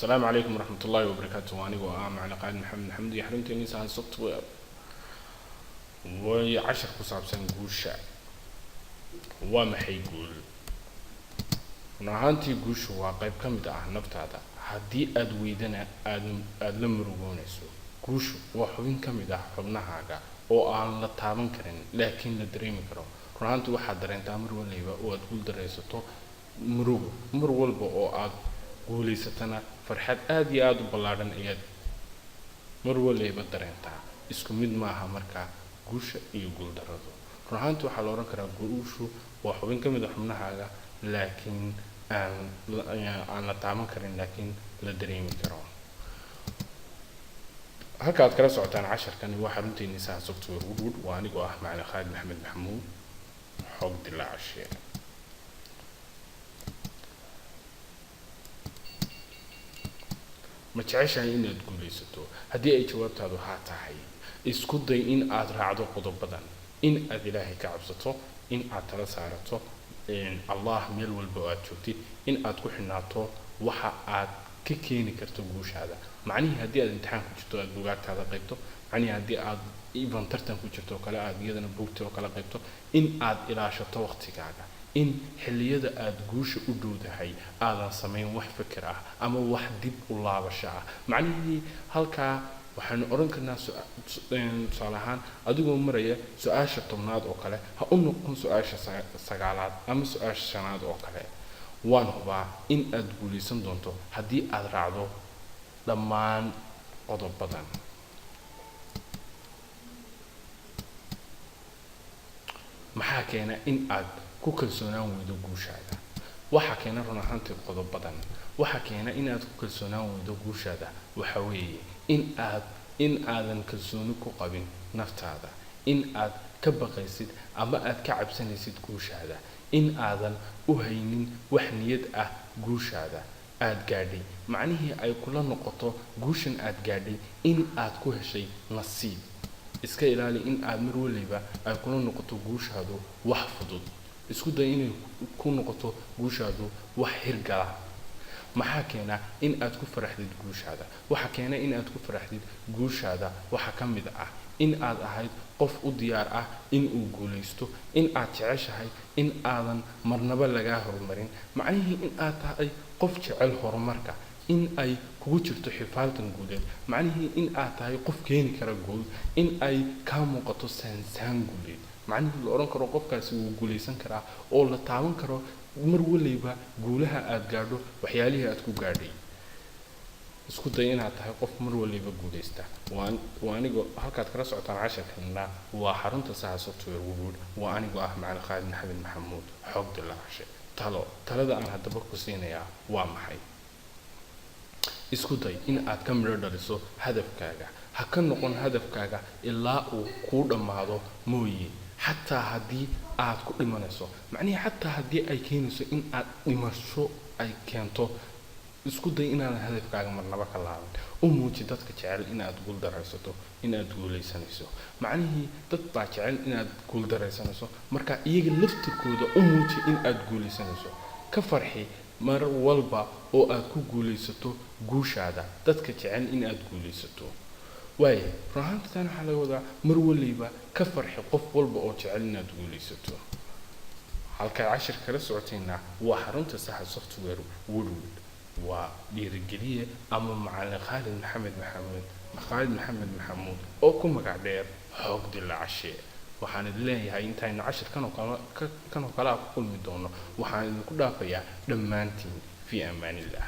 السلام عليكم ورحمة الله وبركاته. وأنا معنا قائد محمد حمدي حرمت إني سان سوفت وير وعشر كصاب سنقوش وما حيقول نهانتي قوش واقع كم ده نفط هذا هدي أدويدنا أدلم رجونسو قوش وحبين كم ده حبنا حاجة أو أن لا تعمل كرين لكن ندريم كرو نهانتي واحد درين تعمل ولا يبقى وتقول دريسته مرول بقى قولي ستنا فرحات آدي آدو بلادن إياد مرول ليبا درينتا اسكو ميد ماها مركا قوش يقول درادو رهانتو حلوران كرا قوشو وحوين كميد حمنا حاجة لكن aan la taaban karin laakiin la dareemi karo halka aad kala socotaan casharkan waxa runtii Sahan Software Woodwood waa anigu ah macna Khalid Maxamed Maxamuud xog dilaacshe ma jeceshahay inaad guulaysato haddii ay jawaabtaadu haa tahay isku day in aad raacdo qodobadan in aad Ilaahay ka cabsato in aad tala saarato الله ميل والبوات شوتي إن أتكون حناطو وح كيني كرتو جوش هذا معني هدي الامتحان كنتو البوجات هذا قيبته معني هدي إيفان ترتن كنتو كلا جيدا بوجتو كلا قيبته إن إلى شتو وقتك هذا إن حلية جوش وجود هاي هذا سمين وح فكرة أما واحد الله بشع معني هالكا waxaan oran karnaa su'aalahan adigu maraya su'aasha 10aad oo kale ha u noqon su'aasha 9aad ama su'aasha 5aad oo kale waan hubaa in aad guulaysan doonto haddii aad raacdo dhammaan qodobadan maxaa keena in aad ku kalsoonaan weydo guushaada waxa keena run ahaantii qodobadan waxa keena in aad ku kalsoonaan weydo guushaada waxa weeye in aadan kalsooni ku qabin naftaada in aad ka baqaysid ama aad ka cabsanaysid guushaada in aadan u haynin wax niyad ah guushaada aad gaadhay macnihii ay kula noqoto guushan aad gaadhay in aad ku heshay nasiib iska ilaali in aad mar waliba ay kula noqoto guushaadu wax fudud isku day inay ku noqoto guushaadu wax hirgala maxaa keena in aad ku faraxdid guushaada waxa keena in aad ku faraxdid guushaada waxa kamid ah in aad ahayd qof u diyaar ah in uu guulaysto in aad jeceshahay in aadan marnaba laga horumarin macnaheedu in aad tahay qof jecel horumarka in ay kugu jirto xifaaltan guuleed macnaheedu in aad tahay qof keeni kara guul in ay ka muuqato sansaan guuleed macnaheedu la oran karo qofkaasi uu guulaysan karaa oo la taaban karo mar waliba guulaha aad gaadho waxyaalihi aad ku gaadhay isku day inaad tahay qof mar waliba guulaysta waa anigu halkaad kala socotaan casharkana waa xarunta Sahan Software Woodwood waa anigu ah macna Khalid Maxamed Maxamuud xog dilaacshe talada aan hadaba ku siinayaa waa maxay isku day in aad ka miro dhaliso hadafkaaga ha ka noqon hadafkaaga ilaa uu ku dhamaado mooyee حتى هدي aad ku dhimanayso macnaheedu حتى هدي ay keenayso in aad dhimasho ay keento isku day inaad hadafkaaga marnaba ka laaban u muuji dadka jecel in aad guul daraysato in aad guulaysanayso macnaheedu dad baa jecel in aad guul daraysanayso marka iyaga laftirkooda u muuji in aad guulaysanayso ka farxi mar walba oo aad ku guulaysato guushaada dadka jecel in aad guulaysato واي رهانت أنا حلا وضع مرولي با كفر حقف والبا أو تعلنا تقوليستو حلقة 10 كلا ساعتين وحرمت Sahan Software Woodwood وديرجلية أما مع خالد محمد محمود أو كم قاعدير حق دل عشاء وحان الله هاي انتهينا 10 كانوا كلا كل مدونه وحان كلها فيها دمانتين في أمان الله.